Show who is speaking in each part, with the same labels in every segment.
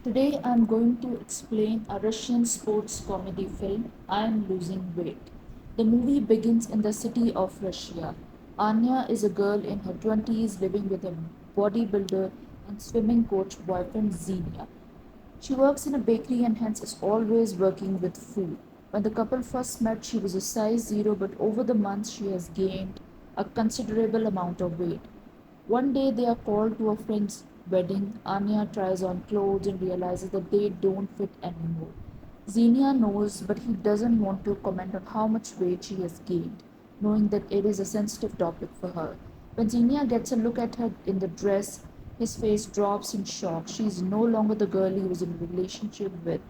Speaker 1: Today I'm going to explain a Russian sports comedy film, I Am Losing Weight. The movie begins in the city of Russia. Anya is a girl in her 20s living with a bodybuilder and swimming coach boyfriend Xenia. She works in a bakery and hence is always working with food. When the couple first met, she was a size 0, but over the months she has gained a considerable amount of weight. One day they are called to a friend's wedding. Anya tries on clothes and realizes that they don't fit anymore. Xenia knows, but he doesn't want to comment on how much weight she has gained, knowing that it is a sensitive topic for her. When Xenia gets a look at her in the dress, his face drops in shock. She is no longer the girl he was in a relationship with.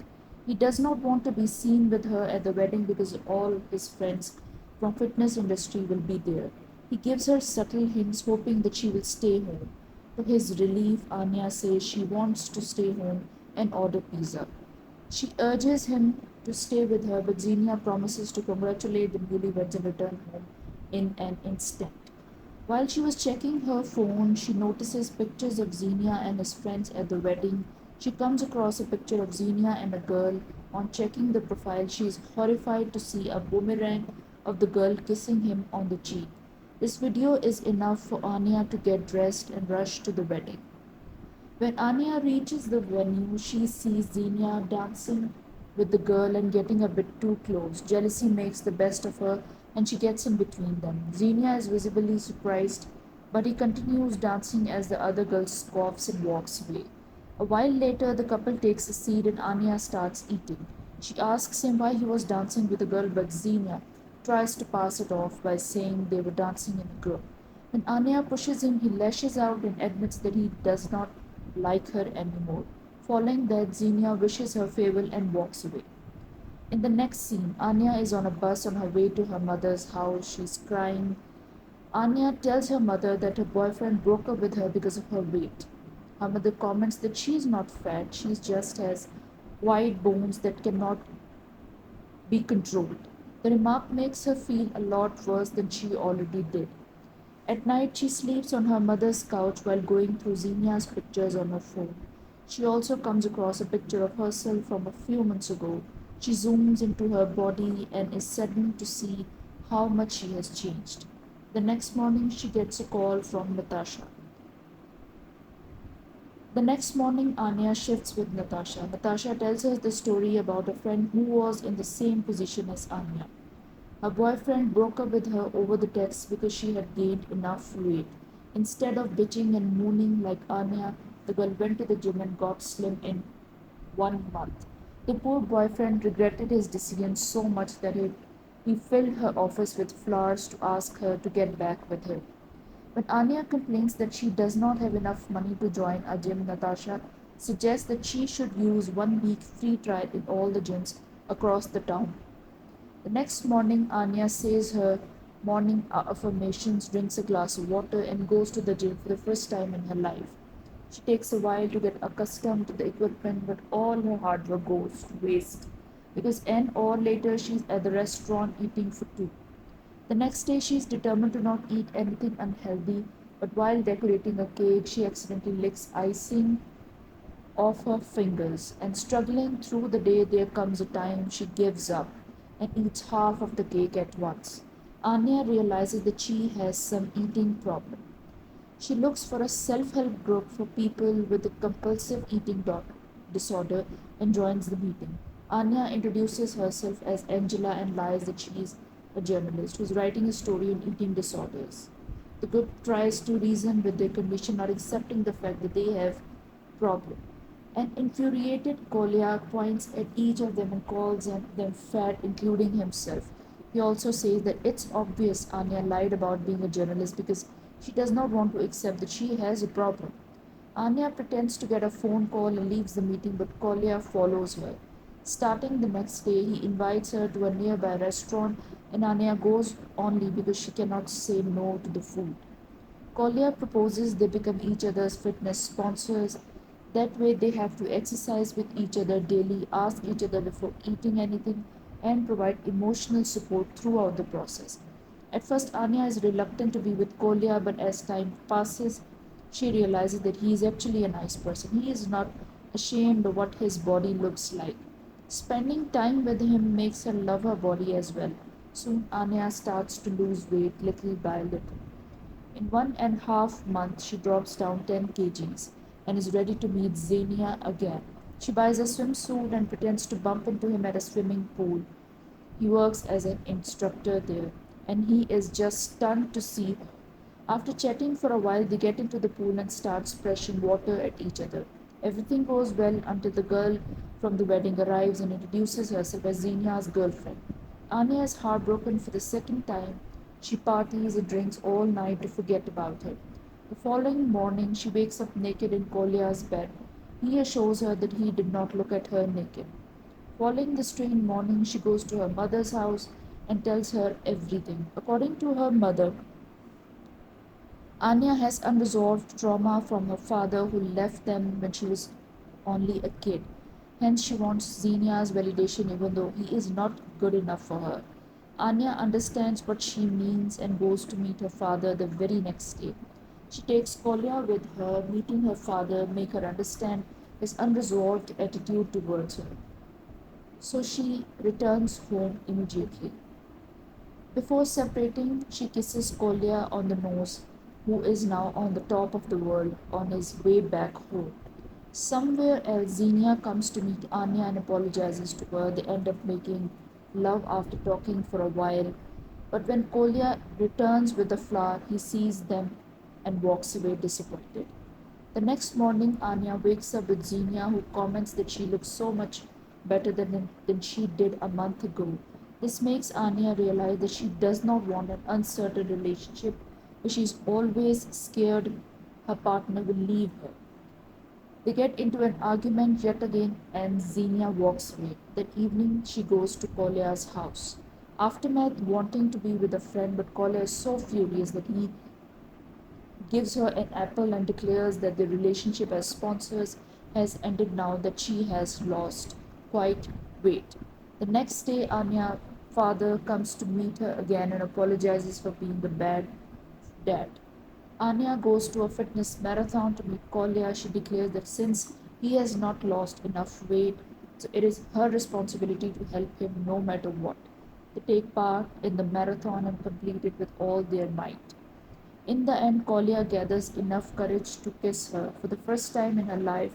Speaker 1: He does not want to be seen with her at the wedding because all his friends from fitness industry will be there. He gives her subtle hints hoping that she will stay home. To his relief, Anya says she wants to stay home and order pizza. She urges him to stay with her, but Xenia promises to congratulate the newlyweds and return home in an instant. While she was checking her phone, she notices pictures of Xenia and his friends at the wedding. She comes across a picture of Xenia and a girl. On checking the profile, she is horrified to see a boomerang of the girl kissing him on the cheek. This video is enough for Anya to get dressed and rush to the wedding. When Anya reaches the venue, she sees Xenia dancing with the girl and getting a bit too close. Jealousy makes the best of her and she gets in between them. Xenia is visibly surprised, but he continues dancing as the other girl scoffs and walks away. A while later, the couple takes a seat and Anya starts eating. She asks him why he was dancing with the girl, but Xenia tries to pass it off by saying they were dancing in a group. When Anya pushes him, he lashes out and admits that he does not like her anymore. Following that, Xenia wishes her farewell and walks away. In the next scene, Anya is on a bus on her way to her mother's house. She's crying. Anya tells her mother that her boyfriend broke up with her because of her weight. Her mother comments that she is not fat, she just has white bones that cannot be controlled. The remark makes her feel a lot worse than she already did. At night, she sleeps on her mother's couch while going through Xenia's pictures on her phone. She also comes across a picture of herself from a few months ago. She zooms into her body and is saddened to see how much she has changed. The next morning, she gets a call from Natasha. The next morning, Anya shifts with Natasha. Natasha tells her the story about a friend who was in the same position as Anya. Her boyfriend broke up with her over the text because she had gained enough weight. Instead of bitching and mooning like Anya, the girl went to the gym and got slim in 1 month. The poor boyfriend regretted his decision so much that he filled her office with flowers to ask her to get back with him. When Anya complains that she does not have enough money to join a gym, Natasha suggests that she should use 1 week free trial in all the gyms across the town. The next morning, Anya says her morning affirmations, drinks a glass of water, and goes to the gym for the first time in her life. She takes a while to get accustomed to the equipment, but all her hard work goes to waste because an hour later she's at the restaurant eating for two. The next day, she is determined to not eat anything unhealthy, but while decorating a cake, she accidentally licks icing off her fingers, and struggling through the day, there comes a time she gives up and eats half of the cake at once. Anya realizes that she has some eating problem. She looks for a self help group for people with a compulsive eating disorder and joins the meeting. Anya introduces herself as Angela and lies that she is a journalist who's writing a story on eating disorders. The group tries to reason with their condition, not accepting the fact that they have problem. An infuriated Kolya points at each of them and calls them fat, including himself. He also says that it's obvious Anya lied about being a journalist because she does not want to accept that she has a problem. Anya pretends to get a phone call and leaves the meeting, but Kolya follows her. Starting the next day, he invites her to a nearby restaurant, and Anya goes only because she cannot say no to the food. Collier proposes they become each other's fitness sponsors. That way, they have to exercise with each other daily, ask each other before eating anything, and provide emotional support throughout the process. At first, Anya is reluctant to be with Kolya, but as time passes, she realizes that he is actually a nice person. He is not ashamed of what his body looks like. Spending time with him makes her love her body as well. Soon Anya starts to lose weight little by little. In 1.5 months, she drops down 10 kgs and is ready to meet Xenia again. She buys a swimsuit and pretends to bump into him at a swimming pool. He works as an instructor there, and he is just stunned to see her. After chatting for a while, they get into the pool and start splashing water at each other. Everything goes well until the girl from the wedding arrives and introduces herself as Xenia's girlfriend. Anya is heartbroken for the second time. She parties and drinks all night to forget about it. The following morning, she wakes up naked in Kolya's bed. He assures her that he did not look at her naked. Following the strange morning, she goes to her mother's house and tells her everything. According to her mother, Anya has unresolved trauma from her father who left them when she was only a kid. Hence, she wants Xenia's validation even though he is not good enough for her. Anya understands what she means and goes to meet her father the very next day. She takes Kolya with her, meeting her father, make her understand his unresolved attitude towards her. So she returns home immediately. Before separating, she kisses Kolya on the nose, who is now on the top of the world on his way back home. Somewhere else, Xenia comes to meet Anya and apologizes to her. They end up making love after talking for a while. But when Kolya returns with the flower, he sees them and walks away disappointed. The next morning, Anya wakes up with Xenia, who comments that she looks so much better than she did a month ago. This makes Anya realize that she does not want an uncertain relationship, but she's always scared her partner will leave her. They get into an argument yet again, and Xenia walks away. That evening, she goes to Kolya's house. Aftermath wanting to be with a friend, but Kolya is so furious that he gives her an apple and declares that the relationship as sponsors has ended now that she has lost quite weight. The next day, Anya's father comes to meet her again and apologizes for being a bad dad. Anya goes to a fitness marathon to meet Kolya. She declares that since he has not lost enough weight, so it is her responsibility to help him no matter what. They take part in the marathon and complete it with all their might. In the end, Kolya gathers enough courage to kiss her. For the first time in her life,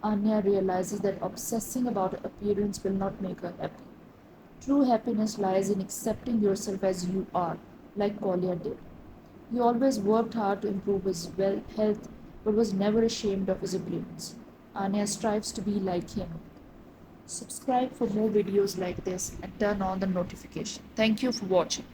Speaker 1: Anya realizes that obsessing about her appearance will not make her happy. True happiness lies in accepting yourself as you are, like Kolya did. He always worked hard to improve his health, but was never ashamed of his appearance. Anya strives to be like him. Subscribe for more videos like this and turn on the notification. Thank you for watching.